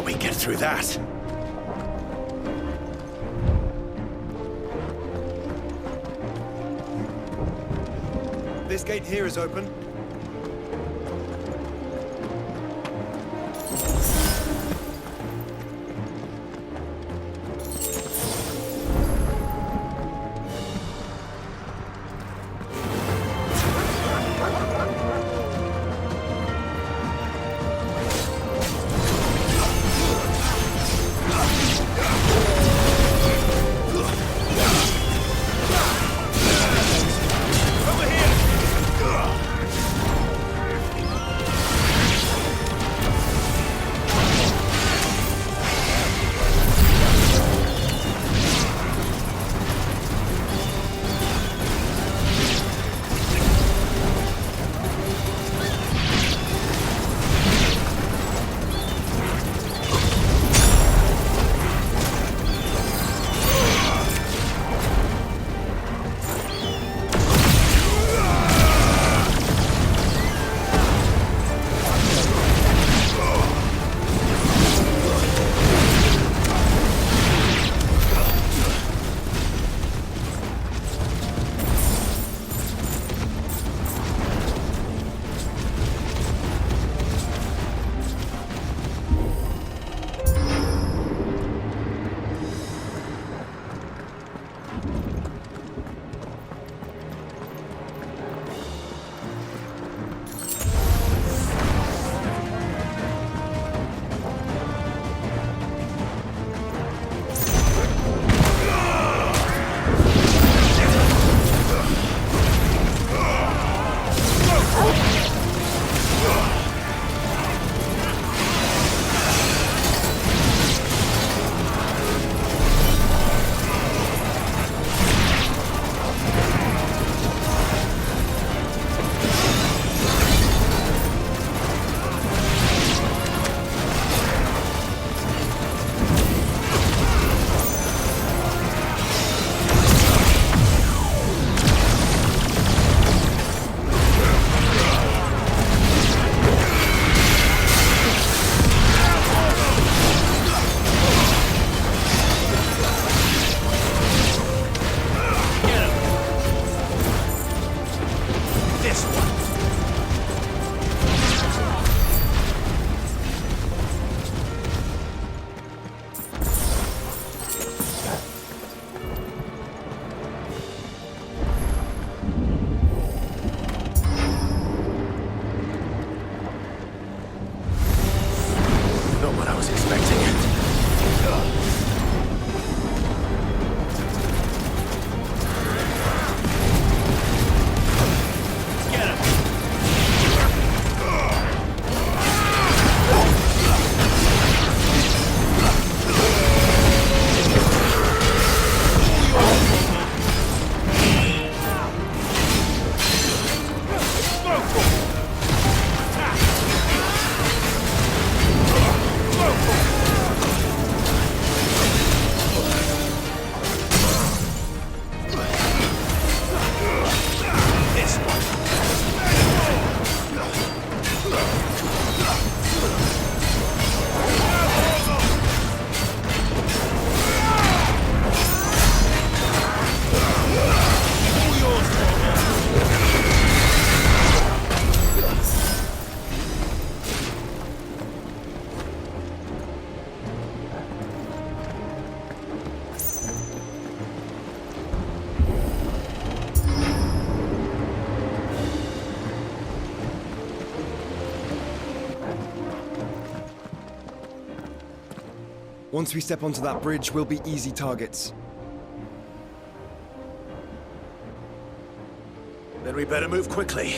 we get through that? This gate here is open. Once we step onto that bridge, we'll be easy targets. Then we better move quickly.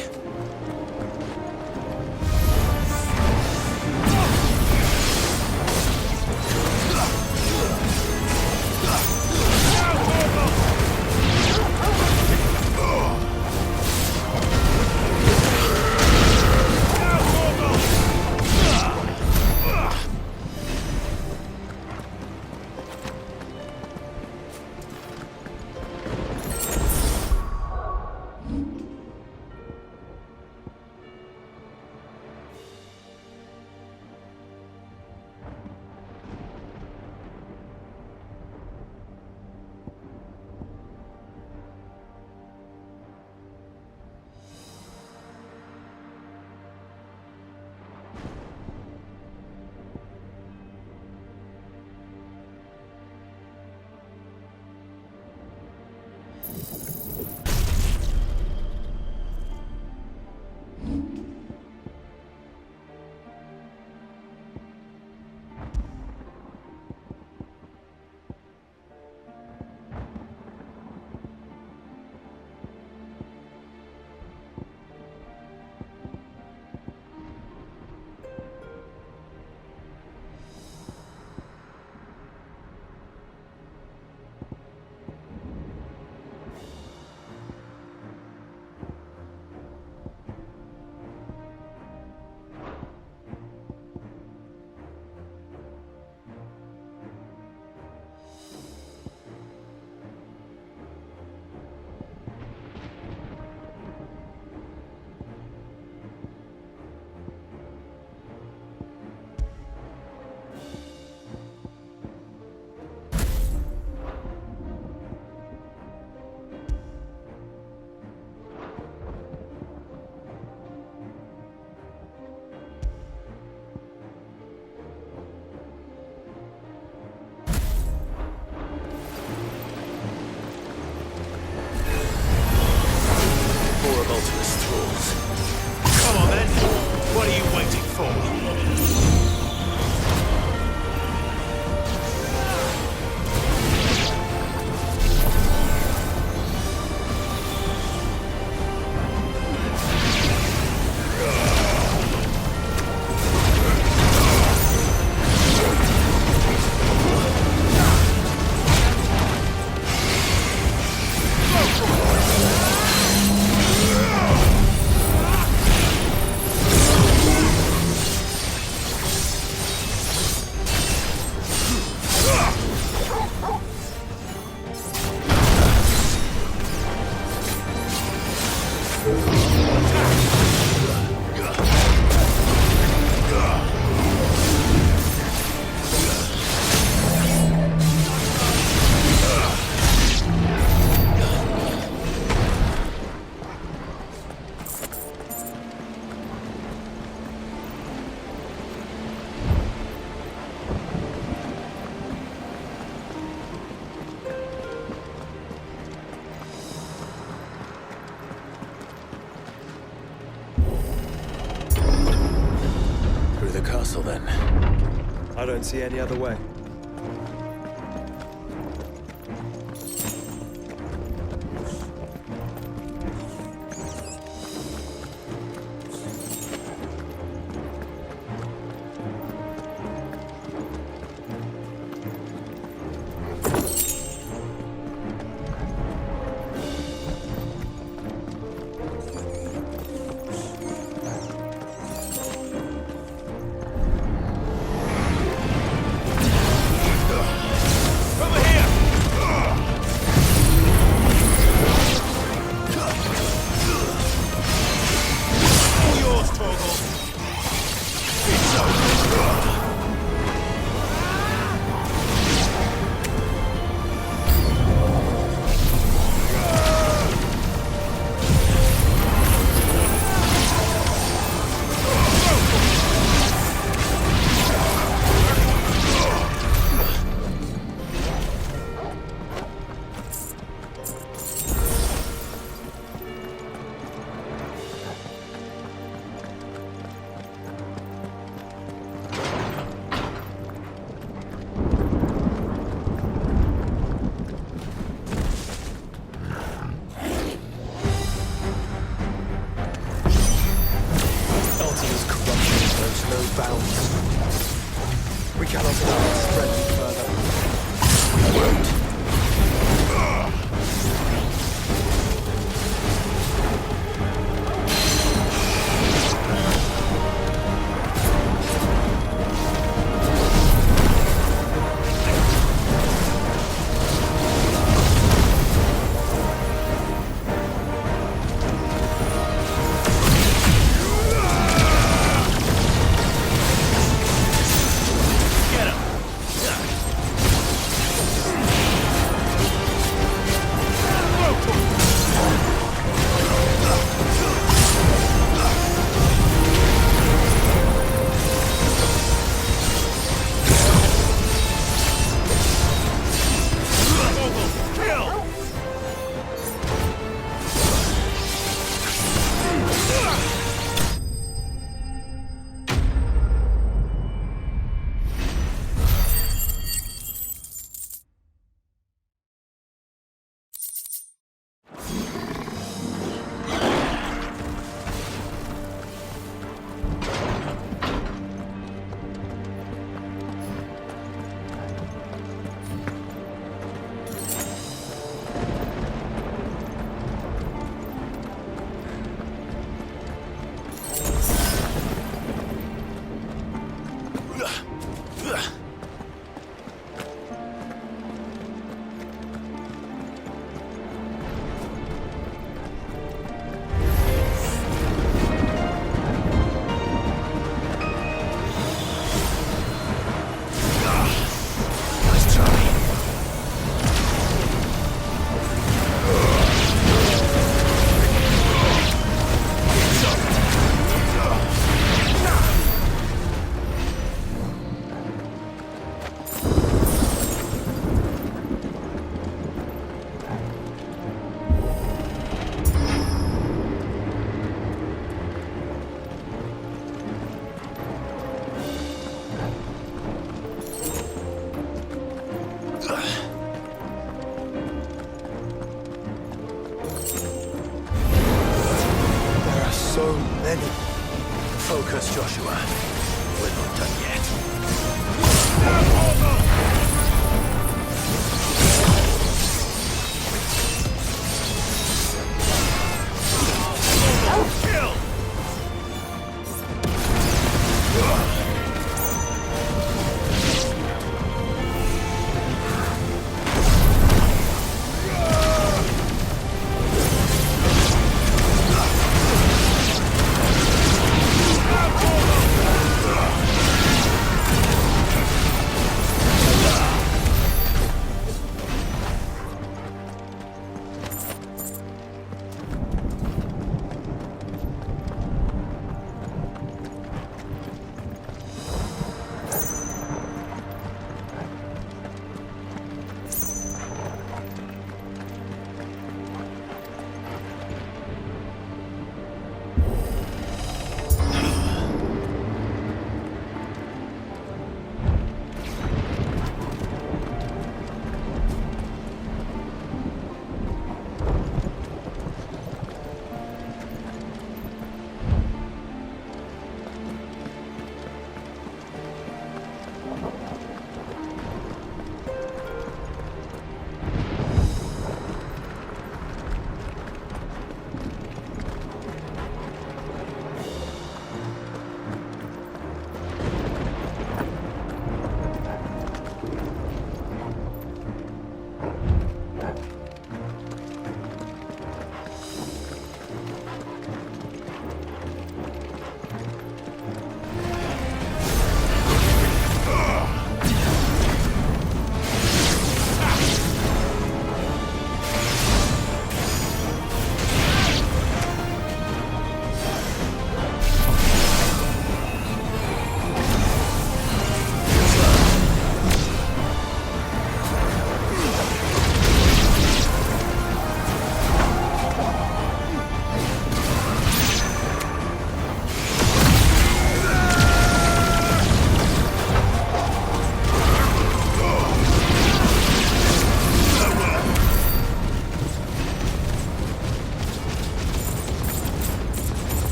castle, then. I don't see any other way. We cannot allow it to spread any further. We won't. So many. Focus, Joshua. We're not done yet. Kill!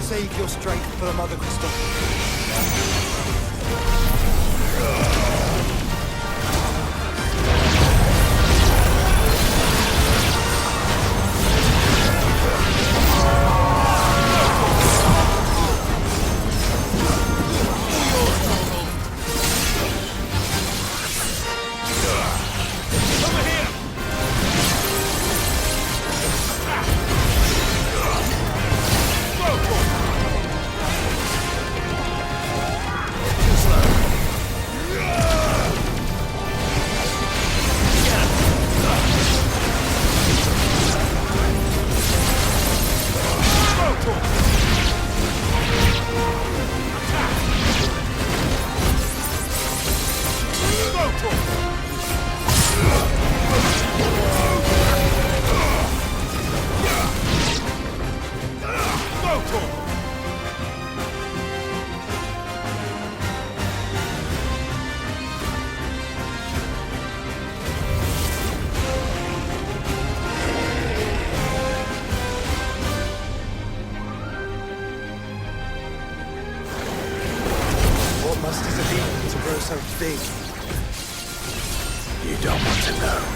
Save your strength for the Mother Crystal. So big. You don't want to know.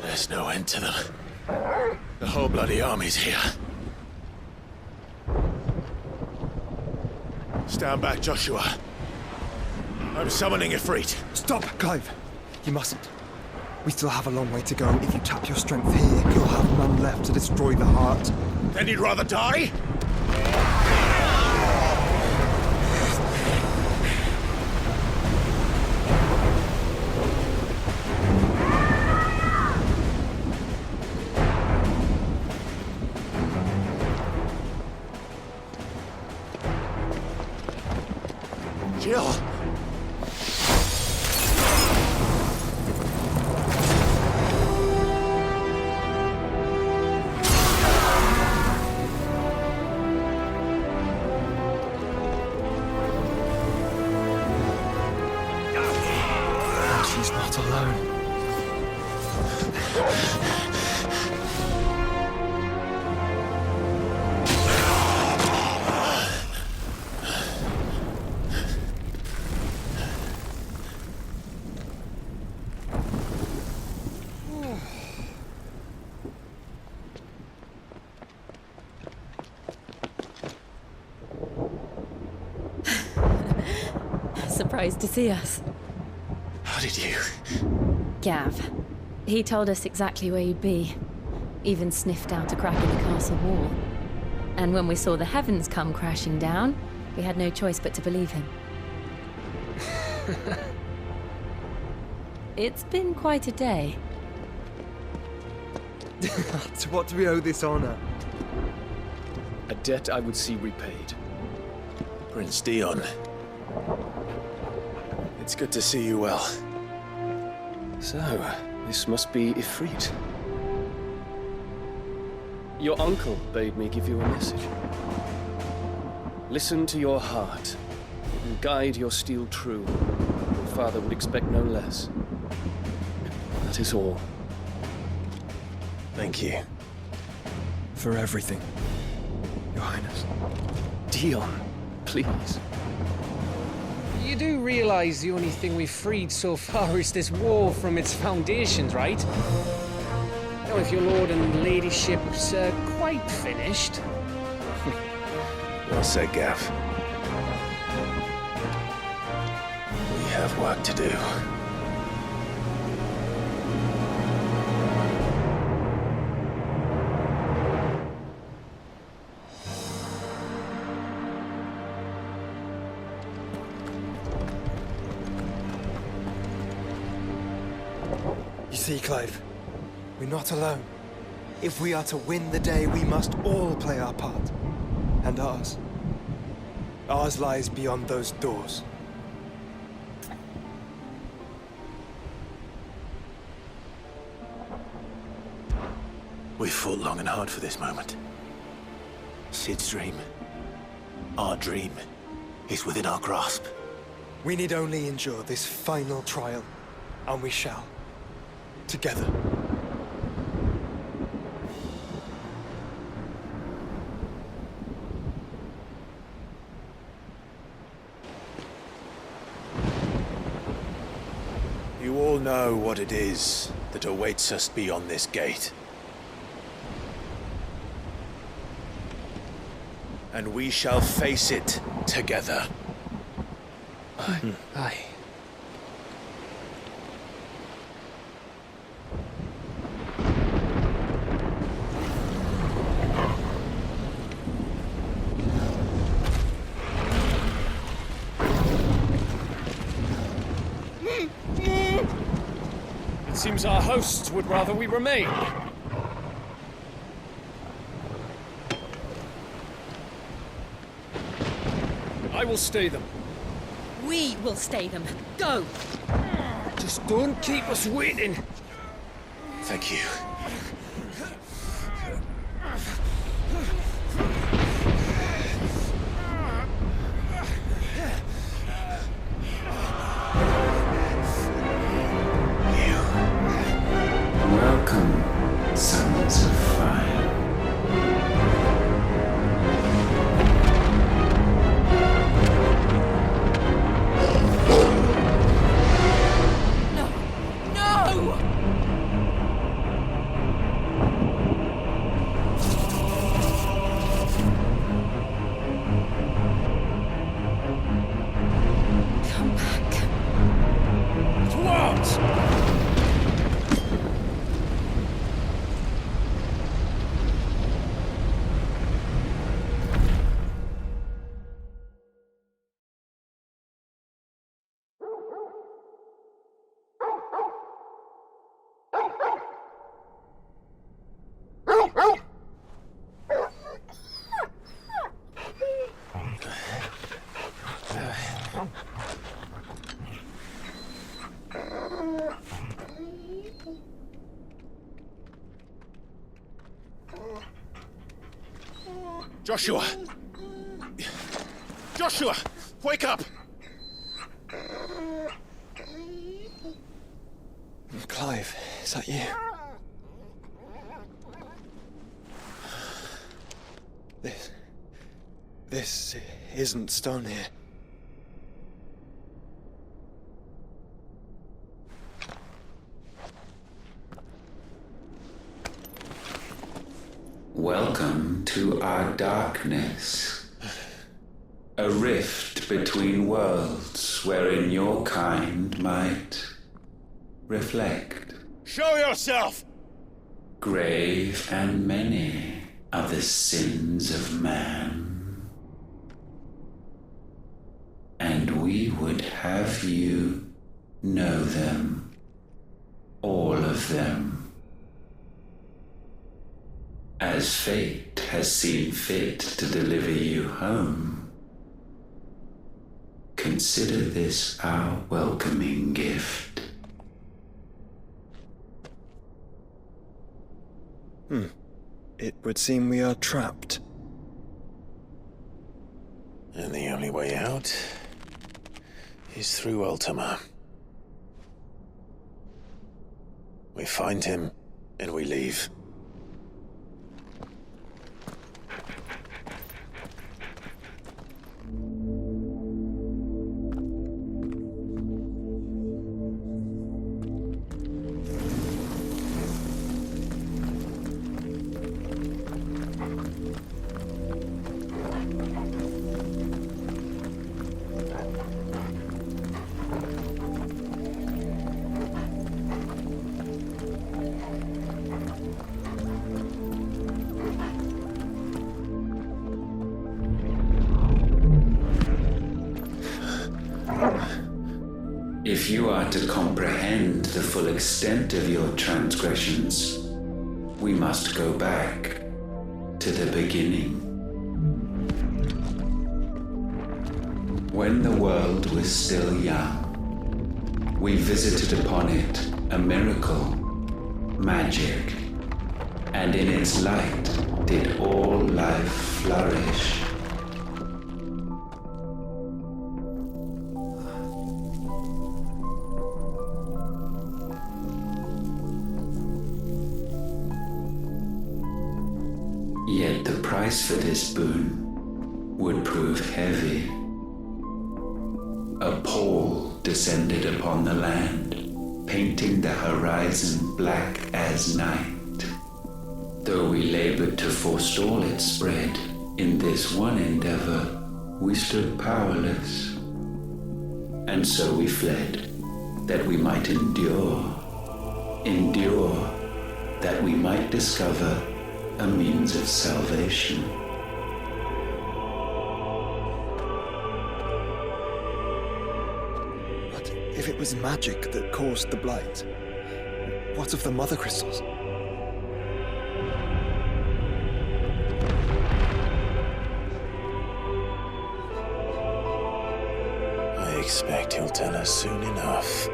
There's no end to them. The whole bloody army's here. Stand back, Joshua. I'm summoning Ifrit. Stop, Clive. You mustn't. We still have a long way to go. If you tap your strength here, you'll have none left to destroy the heart. Then you'd rather die? Jill! She's not alone. Surprised to see us. How did you? Gav. He told us exactly where you'd be. Even sniffed out a crack in the castle wall. And when we saw the heavens come crashing down, we had no choice but to believe him. It's been quite a day. To what do we owe this honor? A debt I would see repaid. Prince Dion. It's good to see you well. So, this must be Ifrit. Your uncle bade me give you a message. Listen to your heart, and guide your steel true. Your father would expect no less. That is all. Thank you. For everything, Your Highness. Dion, please. You do realize the only thing we've freed so far is this wall from its foundations, right? Now, if your lord and ladyship's quite finished... Well said, Gav. We have work to do. You see, Clive, we're not alone. If we are to win the day, we must all play our part. And ours. Ours lies beyond those doors. We've fought long and hard for this moment. Sid's dream, our dream, is within our grasp. We need only endure this final trial, and we shall. Together. You all know what it is that awaits us beyond this gate. And we shall face it together. Aye. It seems our hosts would rather we remain. I will stay them. We will stay them. Go! Just don't keep us waiting. Thank you. Welcome, sons of fire. No! Come back. To arms! Joshua! Joshua! Wake up! Clive, is that you? This isn't stone here. Welcome to our darkness. A rift between worlds wherein your kind might reflect. Show yourself! Grave and many are the sins of man. And we would have you know them, all of them, as fate has seen fit to deliver you home. Consider this our welcoming gift. It would seem we are trapped. And the only way out is through Ultima. We find him, and we leave. If you are to comprehend the full extent of your transgressions, we must go back to the beginning. When the world was still young, we visited upon it a miracle, magic, and in its light did all life flourish. Yet the price for this boon would prove heavy. A pall descended upon the land, painting the horizon black as night. Though we labored to forestall its spread, in this one endeavor we stood powerless. And so we fled, that we might endure, that we might discover a means of salvation. But if it was magic that caused the blight, what of the mother crystals? I expect he'll tell us soon enough.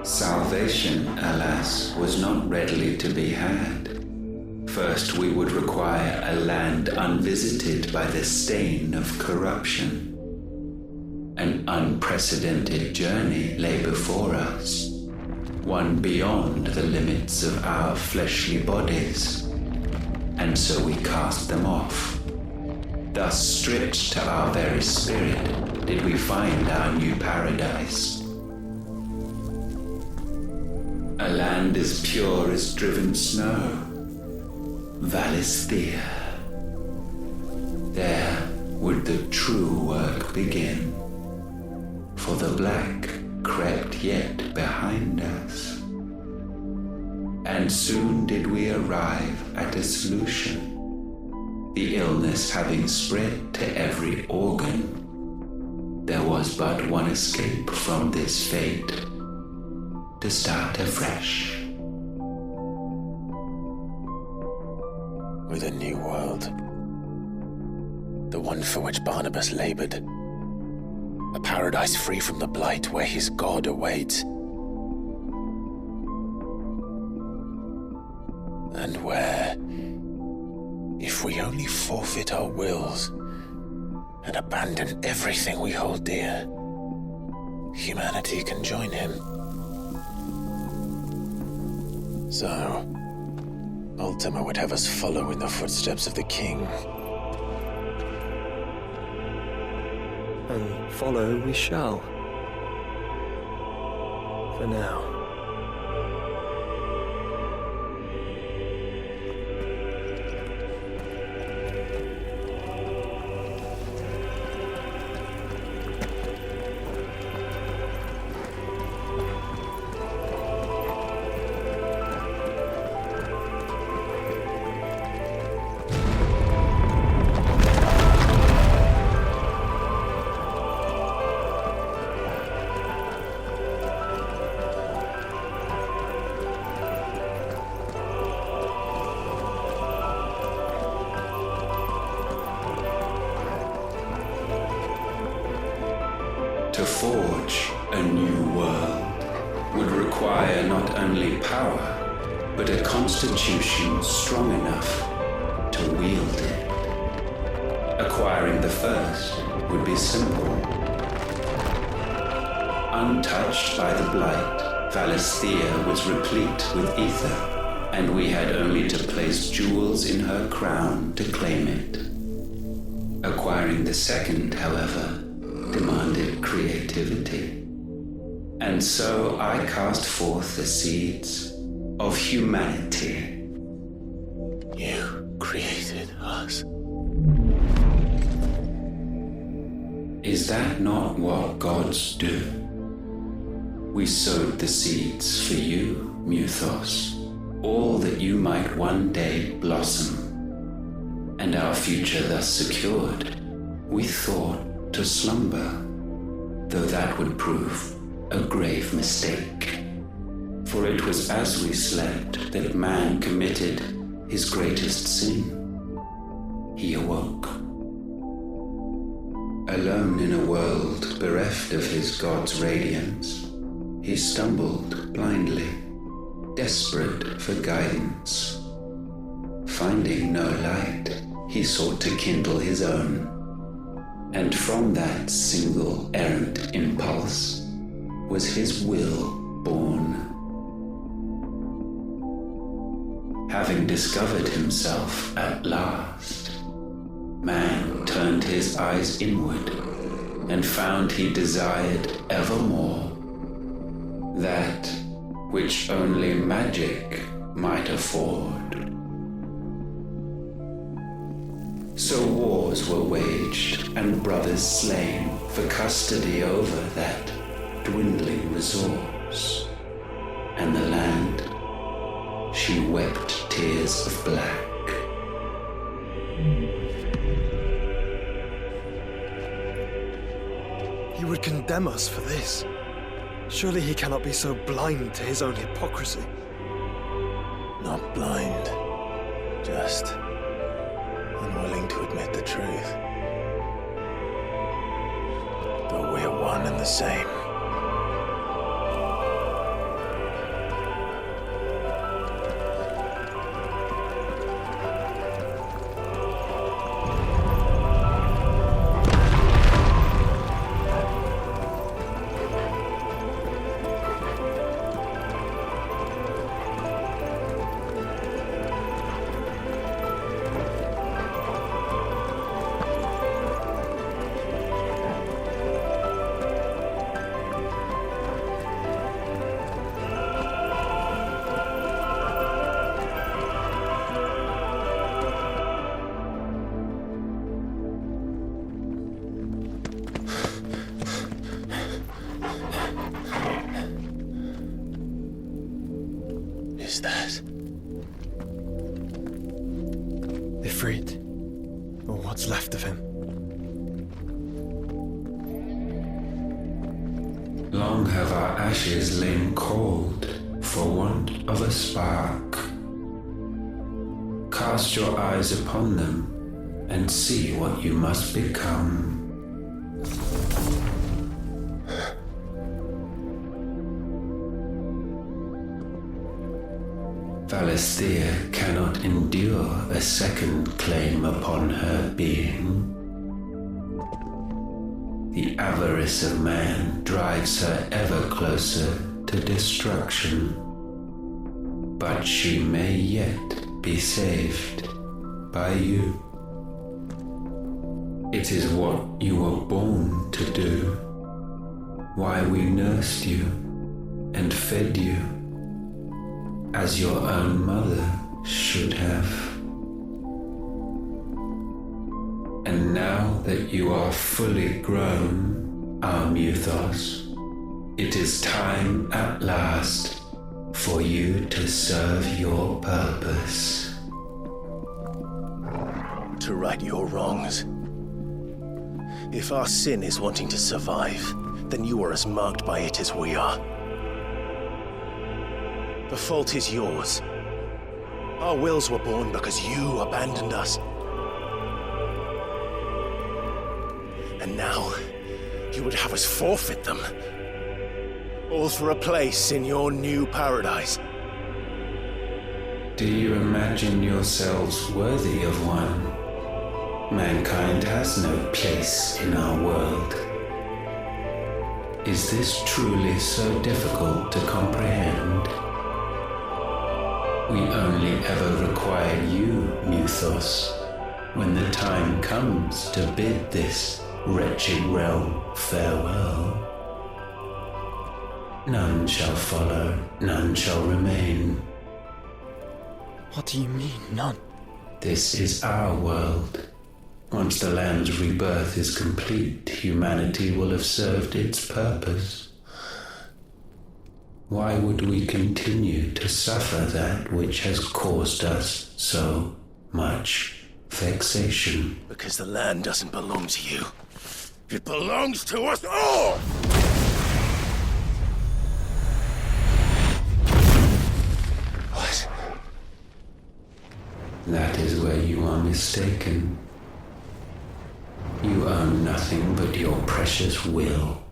Salvation, alas, was not readily to be had. First, we would require a land unvisited by the stain of corruption. An unprecedented journey lay before us, one beyond the limits of our fleshly bodies, and so we cast them off. Thus, stripped to our very spirit, did we find our new paradise. A land as pure as driven snow, Valisthea. There would the true work begin, for the black crept yet behind us. And soon did we arrive at a solution. The illness having spread to every organ, there was but one escape from this fate: to start afresh. With a new world. The one for which Barnabas labored. A paradise free from the blight where his God awaits. And where, if we only forfeit our wills and abandon everything we hold dear, humanity can join him. So, Ultima would have us follow in the footsteps of the king. And follow we shall. For now. To forge a new world would require not only power, but a constitution strong enough to wield it. Acquiring the first would be simple. Untouched by the blight, Valisthea was replete with ether, and we had only to place jewels in her crown to claim it. Acquiring the second, however, demanded creativity. And so I cast forth the seeds of humanity. You created us. Is that not what gods do? We sowed the seeds for you, Muthos, all that you might one day blossom. And our future thus secured, we thought to slumber, though that would prove a grave mistake. For it was as we slept that man committed his greatest sin. He awoke. Alone in a world bereft of his God's radiance, he stumbled blindly, desperate for guidance. Finding no light, he sought to kindle his own. And from that single errant impulse was his will born. Having discovered himself at last, man turned his eyes inward and found he desired evermore that which only magic might afford. So wars were waged and brothers slain for custody over that dwindling resource. And the land, she wept tears of black. He would condemn us for this. Surely he cannot be so blind to his own hypocrisy. Not blind, just unwilling to admit the truth. But we're one and the same. Is that Ifrit, or what's left of him? Long have our ashes lain cold for want of a spark. Cast your eyes upon them and see what you must become. Valisthea cannot endure a second claim upon her being. The avarice of man drives her ever closer to destruction. But she may yet be saved by you. It is what you were born to do, why we nursed you and fed you, as your own mother should have. And now that you are fully grown, our Muthos, it is time at last for you to serve your purpose. To right your wrongs. If our sin is wanting to survive, then you are as marked by it as we are. The fault is yours. Our wills were born because you abandoned us. And now, you would have us forfeit them. All for a place in your new paradise. Do you imagine yourselves worthy of one? Mankind has no place in our world. Is this truly so difficult to comprehend? We only ever require you, Muthos, when the time comes to bid this wretched realm farewell. None shall follow, none shall remain. What do you mean, none? This is our world. Once the land's rebirth is complete, humanity will have served its purpose. Why would we continue to suffer that which has caused us so much vexation? Because the land doesn't belong to you. It belongs to us all! What? That is where you are mistaken. You own nothing but your precious will.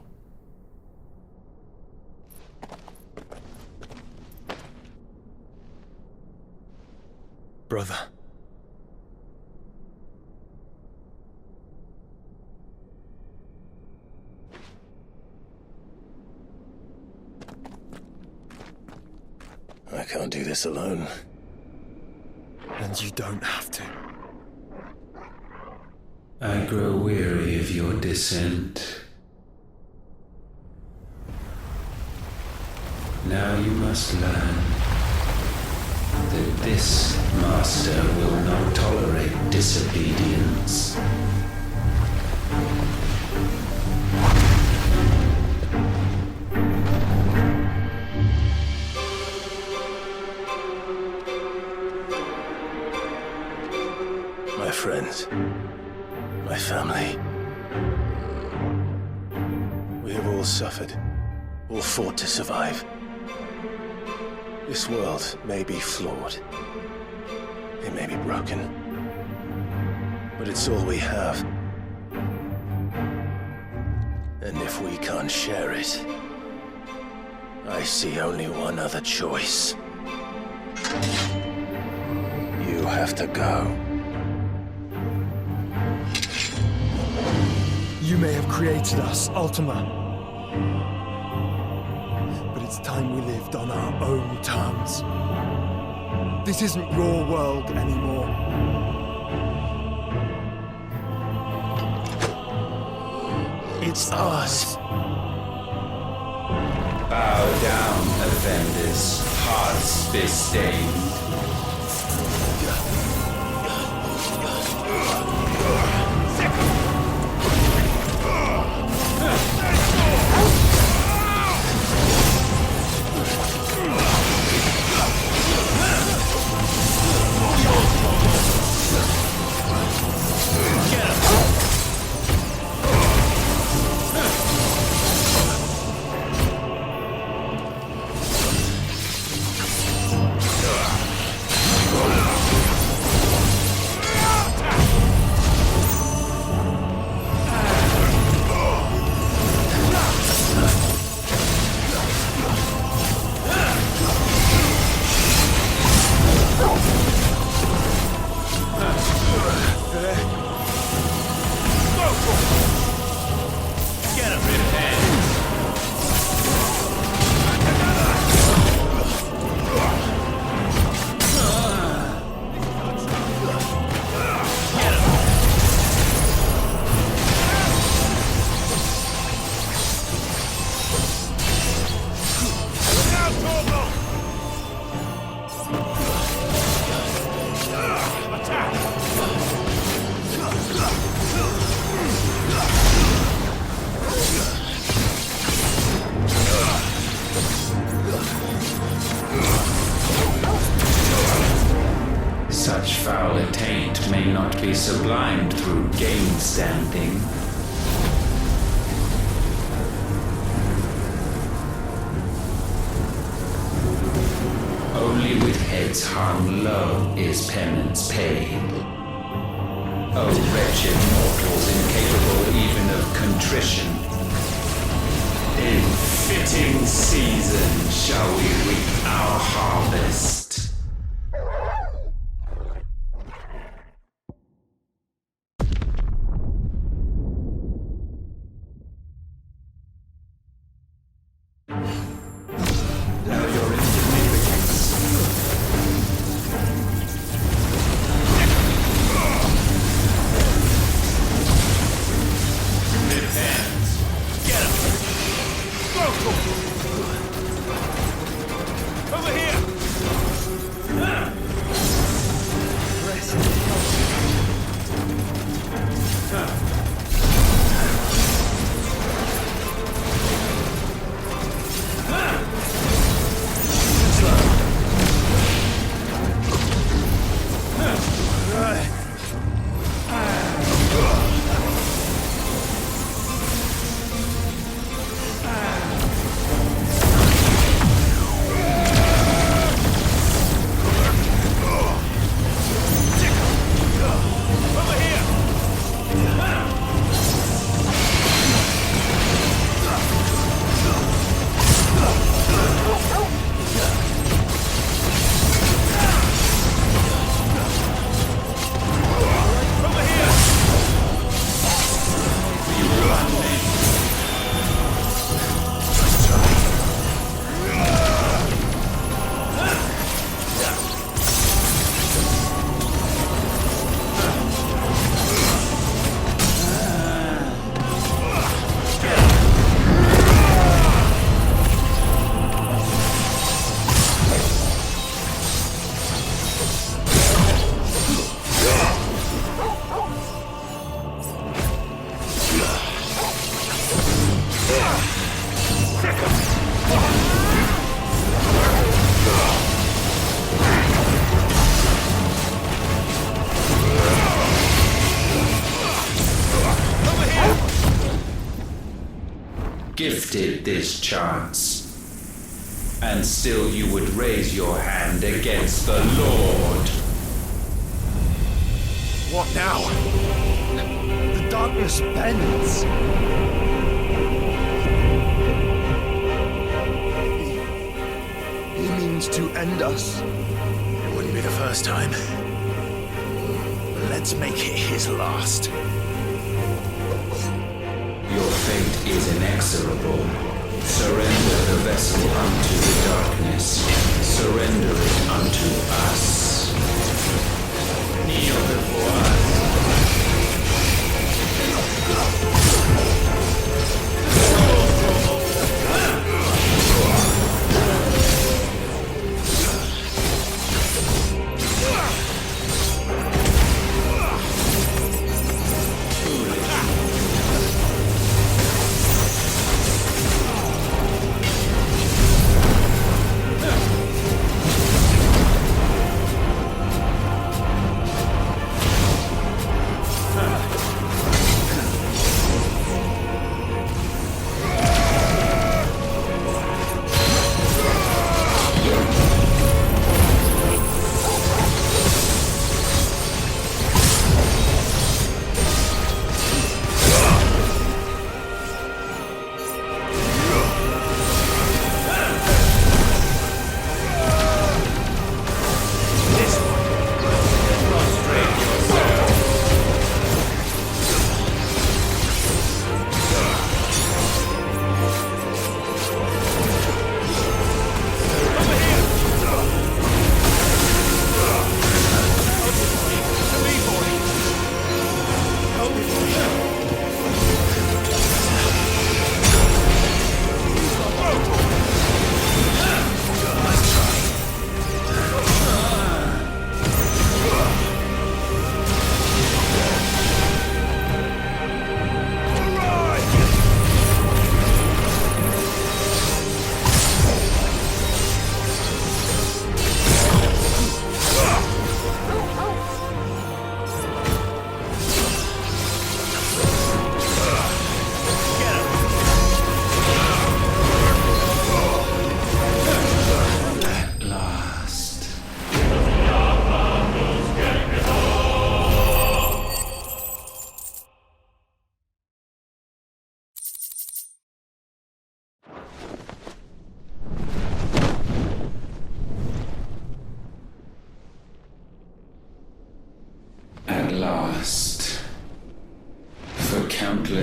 Brother. I can't do this alone. And you don't have to. I grow weary of your dissent. Now you must learn that this master will not tolerate disobedience. My friends, my family. We have all suffered, all fought to survive. This world may be flawed. It may be broken. But it's all we have. And if we can't share it, I see only one other choice. You have to go. You may have created us, Ultima. But it's time we lived on our own terms. This isn't your world anymore. It's ours. Bow down, offenders, hearts be-stained. be sublimed through game standing. Only with heads hung low is penance paid. Oh, wretched mortals, incapable even of contrition. In fitting season shall we reap our harvest. Gifted this chance, and still you would raise your hand against the Lord. What now? The darkness bends. He means to end us. It wouldn't be the first time. Let's make it his last. Your fate is inexorable. Surrender the vessel unto the darkness. Surrender it unto us. Kneel before us.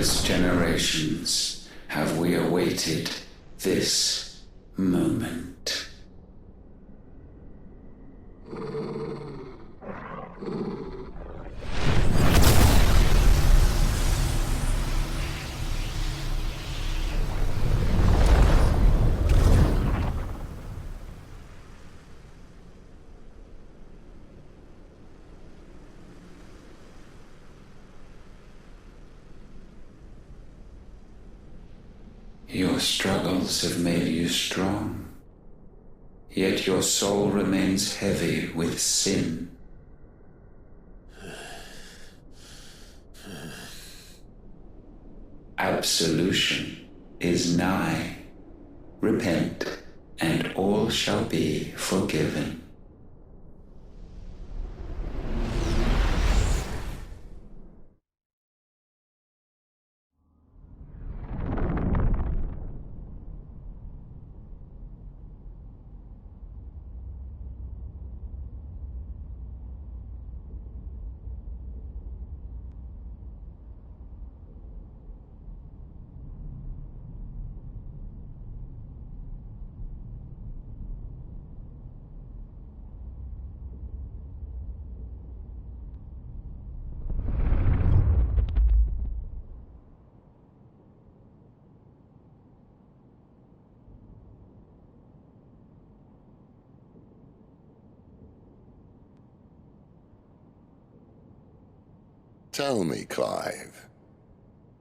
countless generations have we awaited this moment. Your struggles have made you strong, yet your soul remains heavy with sin. Absolution is nigh. Repent, and all shall be forgiven. Tell me, Clive,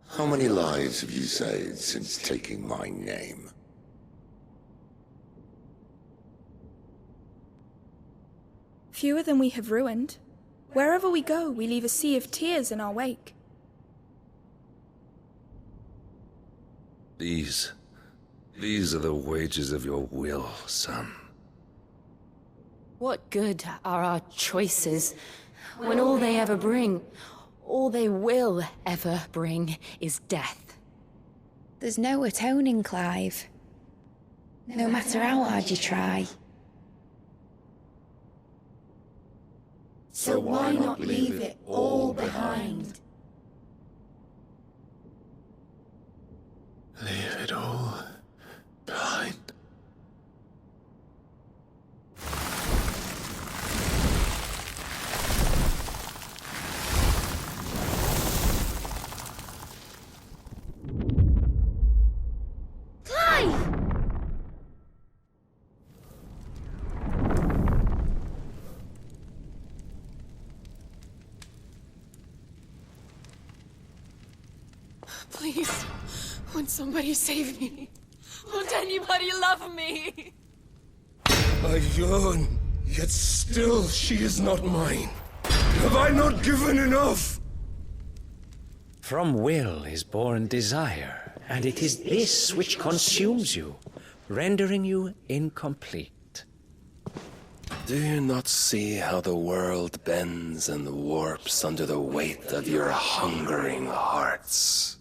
how many lives have you saved since taking my name? Fewer than we have ruined. Wherever we go, we leave a sea of tears in our wake. These are the wages of your will, son. What good are our choices when all they ever bring, all they will ever bring, is death? There's no atoning, Clive. No matter how hard you try. So why not leave it all behind? Leave it all behind. Please, won't somebody save me? Won't anybody love me? I yearn, yet still she is not mine. Have I not given enough? From will is born desire, and it is this which consumes you, rendering you incomplete. Do you not see how the world bends and warps under the weight of your hungering hearts?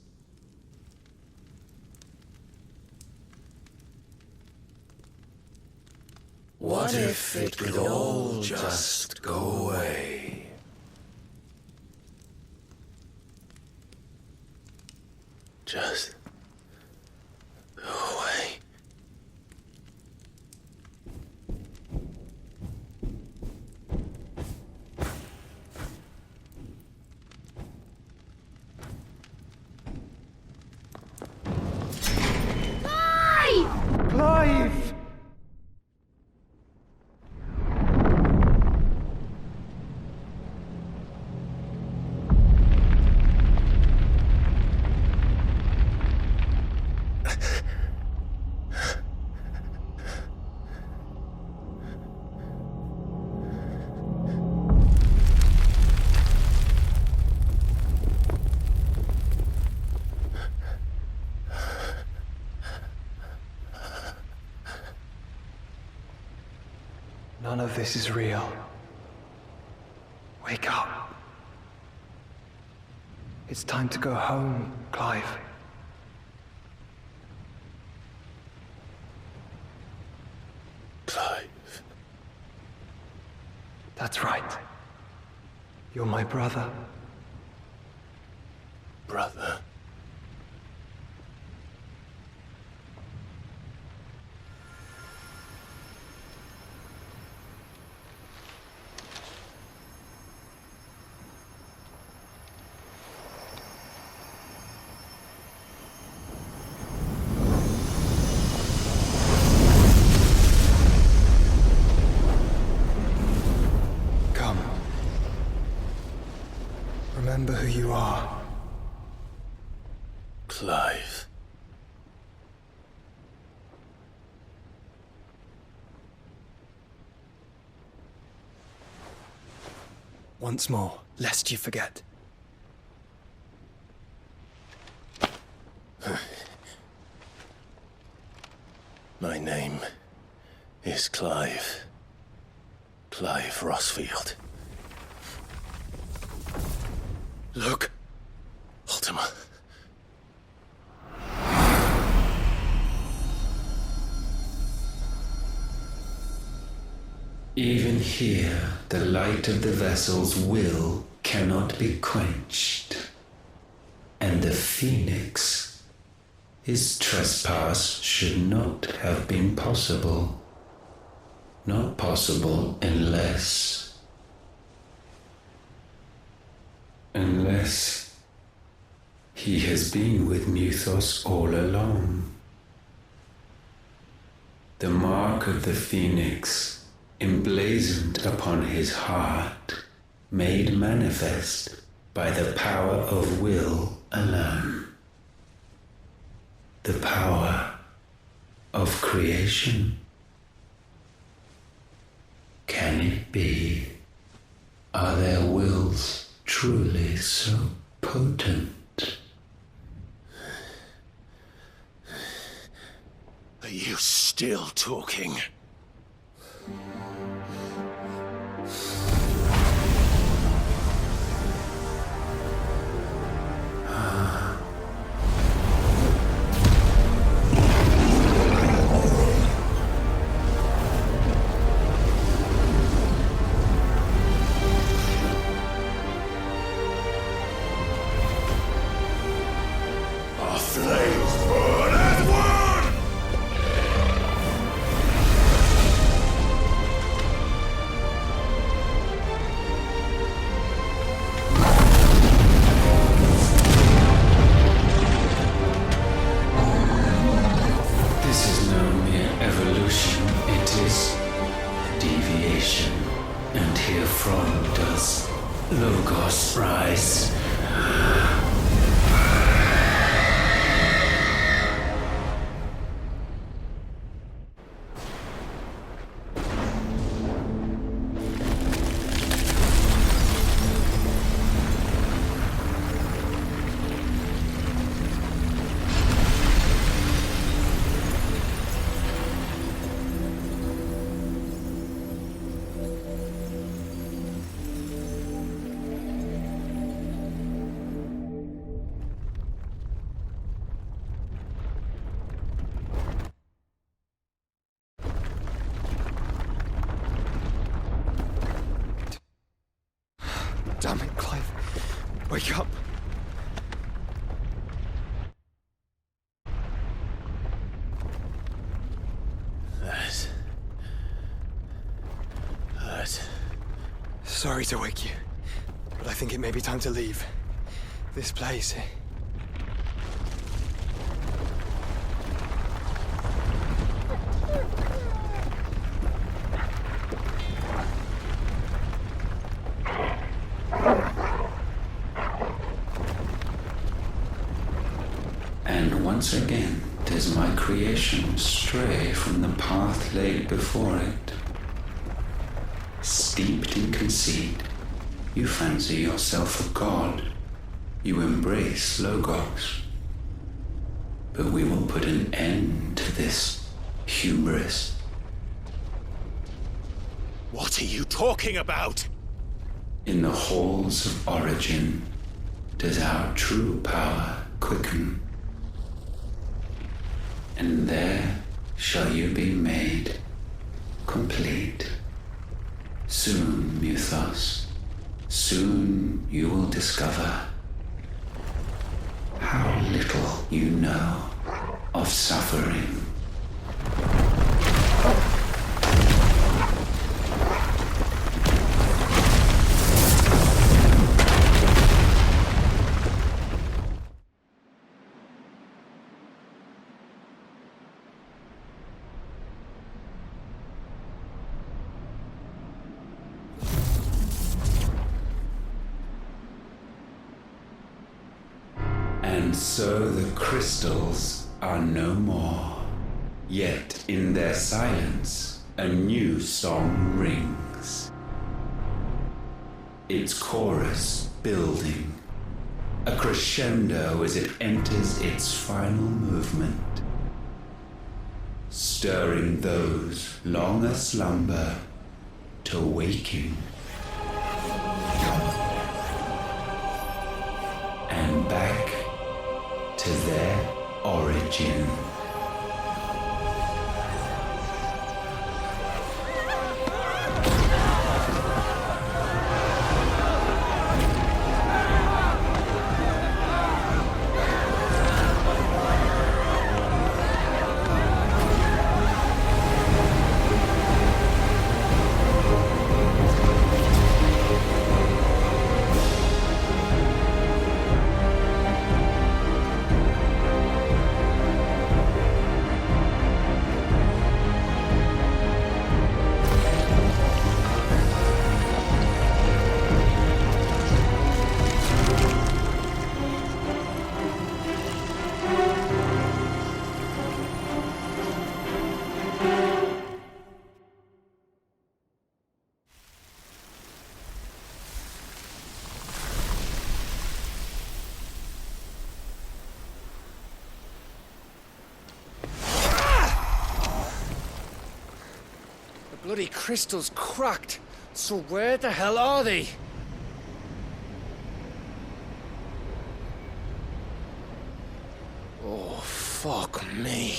What if it could all just go away? Just go away. Clive! None of this is real. Wake up. It's time to go home, Clive. Clive. That's right. You're my brother. Brother. Once more, lest you forget. My name is Clive. Clive Rosfield. Look, Ultima. Even here, the light of the vessel's will cannot be quenched. And the Phoenix, his trespass should not have been possible. Not possible unless he has been with Muthos all along. The mark of the Phoenix, emblazoned upon his heart, made manifest by the power of will alone. The power of creation. Can it be? Are their wills truly so potent? Are you still talking? Damn it, Clive. Wake up. That hurt. Sorry to wake you, but I think it may be time to leave. This place. And once again does my creation stray from the path laid before it. Steeped in conceit, you fancy yourself a god. You embrace Logos. But we will put an end to this hubris. What are you talking about? In the halls of origin does our true power quicken. And there shall you be made complete. Soon, Muthos, soon you will discover how little you know of suffering. And so the crystals are no more. Yet in their silence, a new song rings. its chorus building, a crescendo as it enters its final movement, stirring those long aslumber to waking, and back to their origin. Bloody crystal's cracked. So where the hell are they? Oh, fuck me.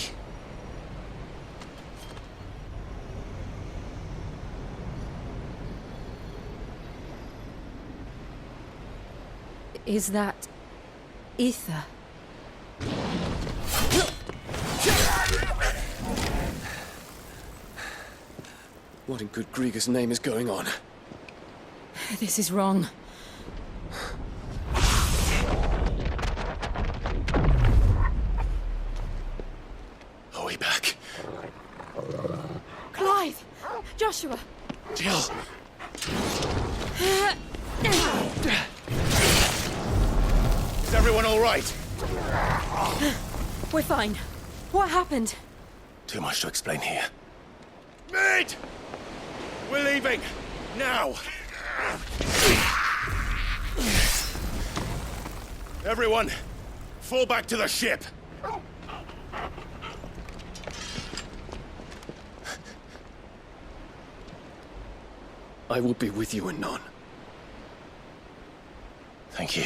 Is that ether? What in good Grieger's name is going on? This is wrong. Are we back? Clive! Joshua! Jill! Is everyone all right? We're fine. What happened? Too much to explain here. Mate! We're leaving! Now! Everyone, fall back to the ship! I will be with you anon. Thank you.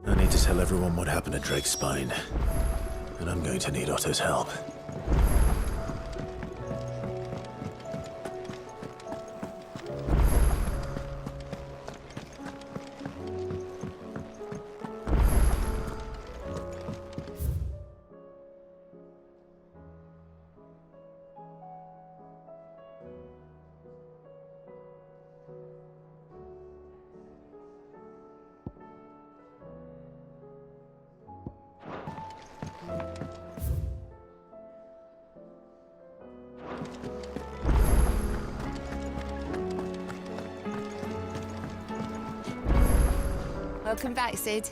I need to tell everyone what happened at Drake's Spine, and I'm going to need Otto's help. Welcome back, Sid.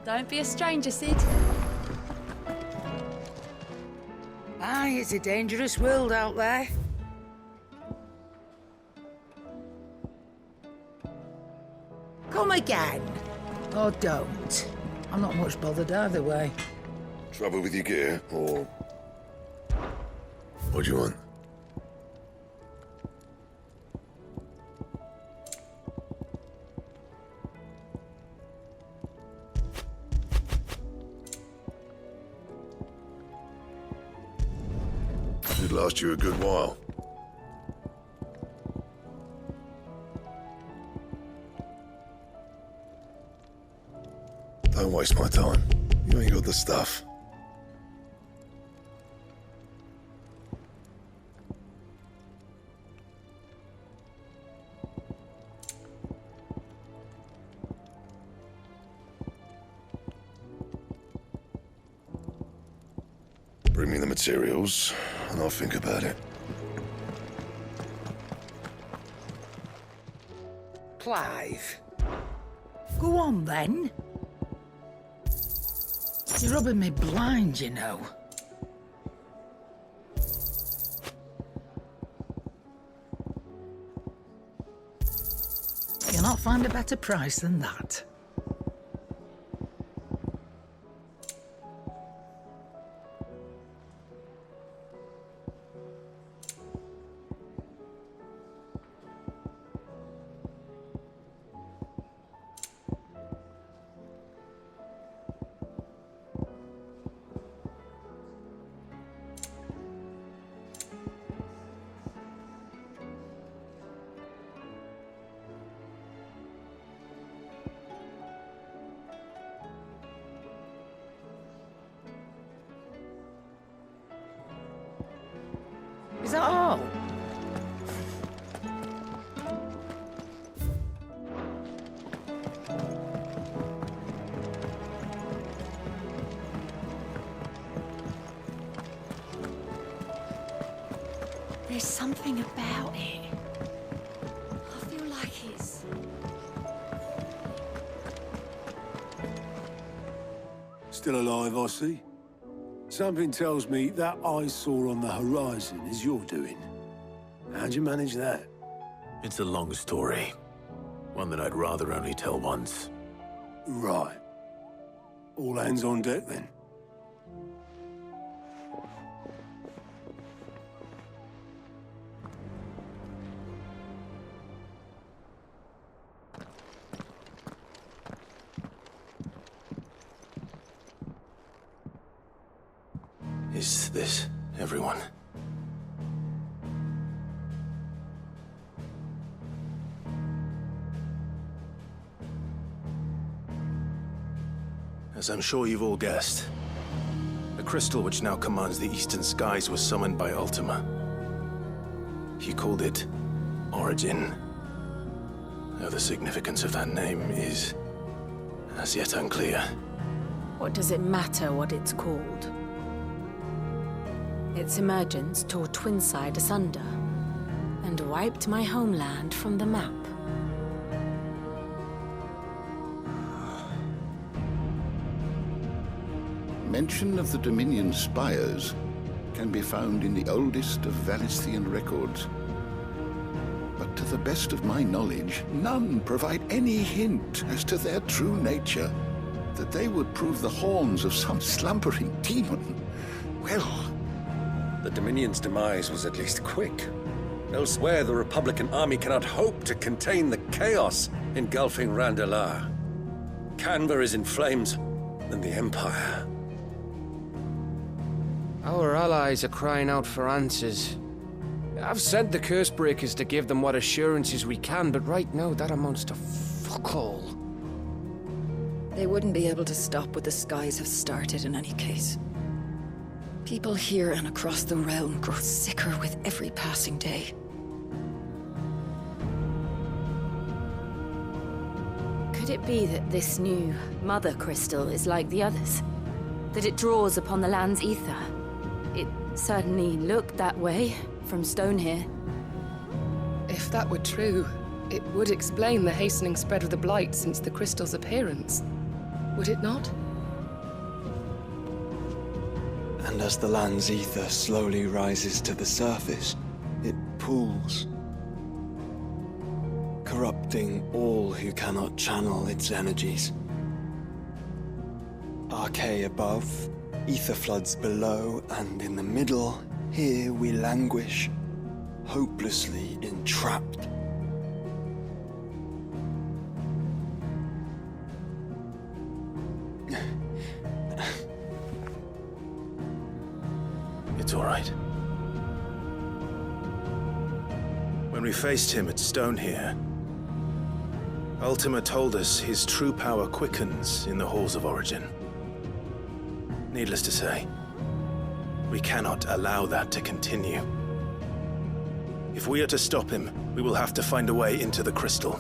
Don't be a stranger, Sid. Aye, it's a dangerous world out there. Come again. Or don't. I'm not much bothered either way. Trouble with your gear, or... What do you want? Should last you a good while. Don't waste my time. You ain't got the stuff. Bring me the materials, and I'll think about it. Clive. Go on, then. You're rubbing me blind, you know. You'll not find a better price than that. Is that all? There's something about it. I feel like it's... Still alive, I see. Something tells me that eyesore on the horizon is your doing. How'd you manage that? It's a long story. One that I'd rather only tell once. Right. All hands on deck, then. Is this everyone? As I'm sure you've all guessed, the crystal which now commands the eastern skies was summoned by Ultima. He called it Origin. Though the significance of that name is as yet unclear. What does it matter what it's called? Its emergence tore Twinside asunder and wiped my homeland from the map. Mention of the Dominion spires can be found in the oldest of Valisthean records. But to the best of my knowledge, none provide any hint as to their true nature. That they would prove the horns of some slumbering demon. Well... The Dominion's demise was at least quick. Elsewhere, the Republican army cannot hope to contain the chaos engulfing Randalar. Canberra is in flames, and the Empire. Our allies are crying out for answers. I've sent the Cursebreakers to give them what assurances we can, but right now that amounts to fuck all. They wouldn't be able to stop what the skies have started in any case. People here and across the realm grow sicker with every passing day. Could it be that this new Mother Crystal is like the others? That it draws upon the land's ether? It certainly looked that way from stone here. If that were true, it would explain the hastening spread of the Blight since the crystal's appearance. Would it not? And as the land's ether slowly rises to the surface, it pools, corrupting all who cannot channel its energies. Archay above, ether floods below, and in the middle, here we languish, hopelessly entrapped. It's all right. When we faced him at Stone here, Ultima told us his true power quickens in the halls of origin. Needless to say, we cannot allow that to continue. If we are to stop him, we will have to find a way into the crystal.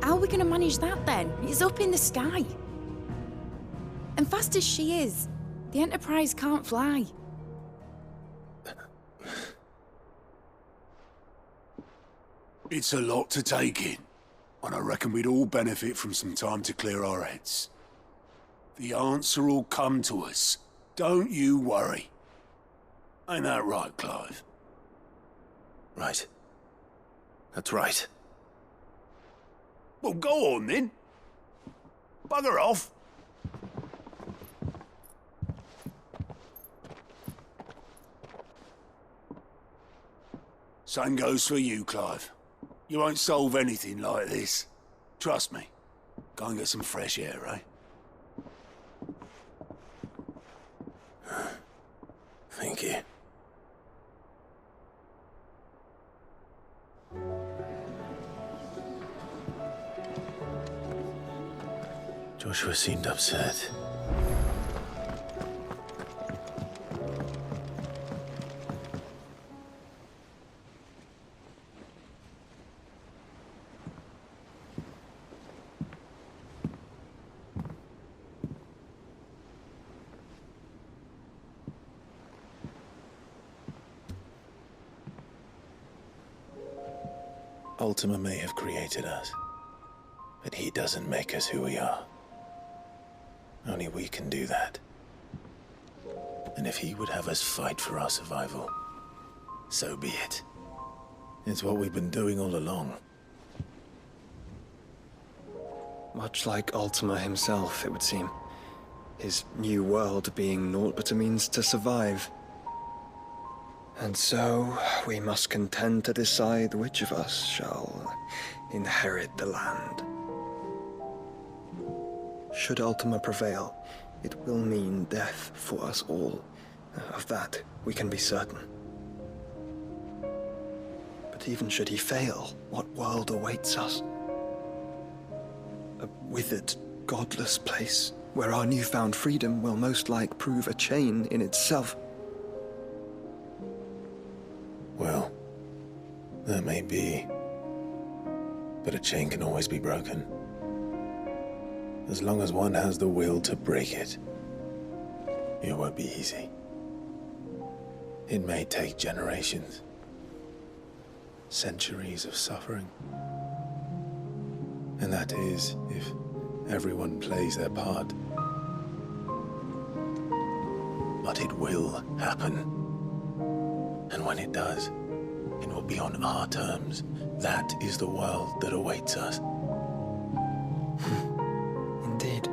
How are we going to manage that then? It's up in the sky. And fast as she is, the Enterprise can't fly. It's a lot to take in, and I reckon we'd all benefit from some time to clear our heads. The answer will come to us. Don't you worry. Ain't that right, Clive? Right. That's right. Well, go on then. Bugger off. Same goes for you, Clive. You won't solve anything like this. Trust me. Go and get some fresh air, eh? Thank you. Joshua seemed upset. Ultima may have created us, but he doesn't make us who we are. Only we can do that. And if he would have us fight for our survival, so be it. It's what we've been doing all along. Much like Ultima himself, it would seem. His new world being naught but a means to survive. And so, we must contend to decide which of us shall inherit the land. Should Ultima prevail, it will mean death for us all. Of that, we can be certain. But even should he fail, what world awaits us? A withered, godless place, where our newfound freedom will most like prove a chain in itself. Well, that may be. But a chain can always be broken. As long as one has the will to break it. It won't be easy. It may take generations. Centuries of suffering. And that is if everyone plays their part. But it will happen. And when it does, it will be on our terms. That is the world that awaits us. Indeed.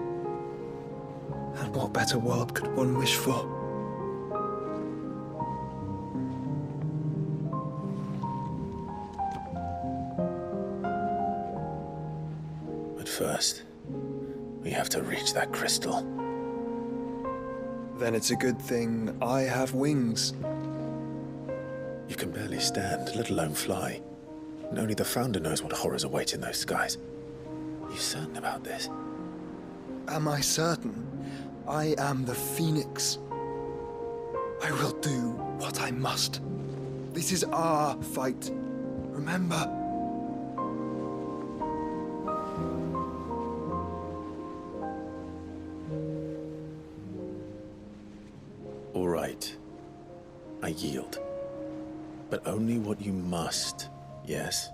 And what better world could one wish for? But first, we have to reach that crystal. Then it's a good thing I have wings. You can barely stand, let alone fly. And only the Founder knows what horrors await in those skies. Are you certain about this? Am I certain? I am the Phoenix. I will do what I must. This is our fight. Remember? All right. I yield. But only what you must, yes?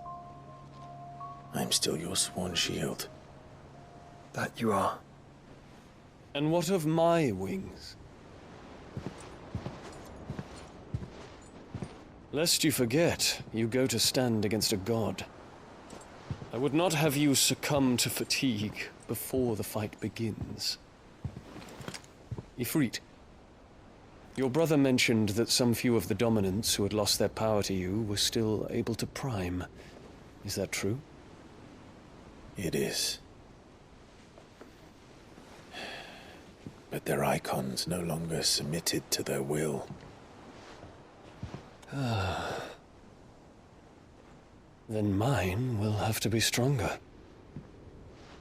I'm still your sworn shield. That you are. And what of my wings? Lest you forget, you go to stand against a god. I would not have you succumb to fatigue before the fight begins. Ifrit, your brother mentioned that some few of the dominants who had lost their power to you were still able to prime. Is that true? It is. But their Eikons no longer submitted to their will. Then mine will have to be stronger.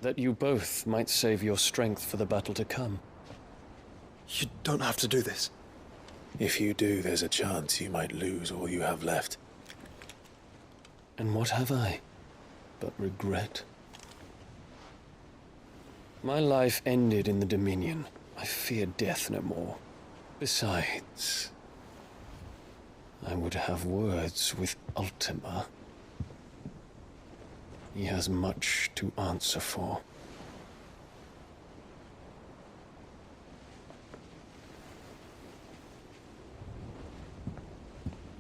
That you both might save your strength for the battle to come. You don't have to do this. If you do, there's a chance you might lose all you have left. And what have I but regret? My life ended in the Dominion. I fear death no more. Besides, I would have words with Ultima. He has much to answer for.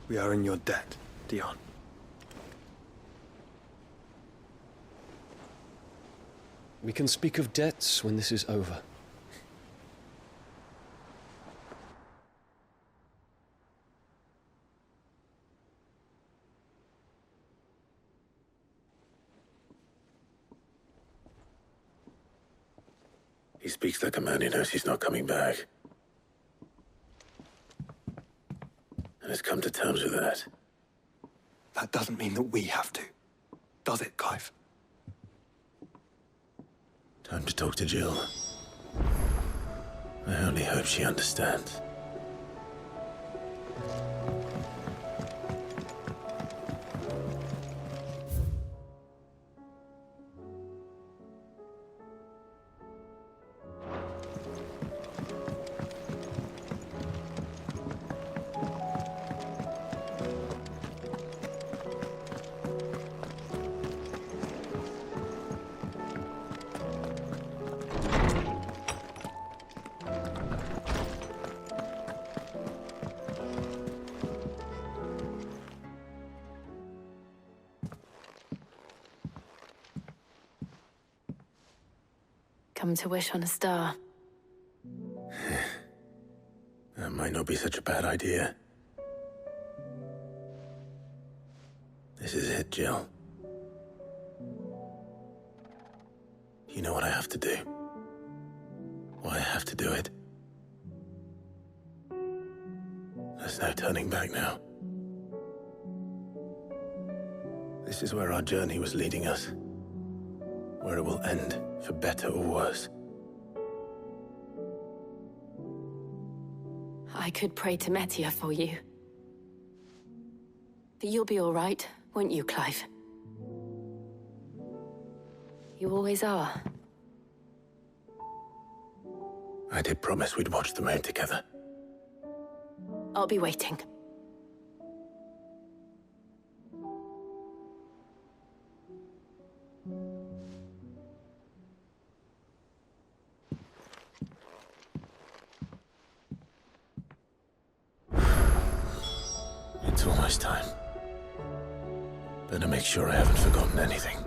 We are in your debt, Dion. We can speak of debts when this is over. He speaks like a man who knows he's not coming back. And has come to terms with that. That doesn't mean that we have to. Does it, Clive? Time to talk to Jill. I only hope she understands. Come to wish on a star. That might not be such a bad idea. This is it, Jill. You know what I have to do. Why I have to do it. There's no turning back now. This is where our journey was leading us. Where it will end, for better or worse. I could pray to Metia for you. But you'll be all right, won't you, Clive? You always are. I did promise we'd watch the moon together. I'll be waiting. It's almost time. Better make sure I haven't forgotten anything.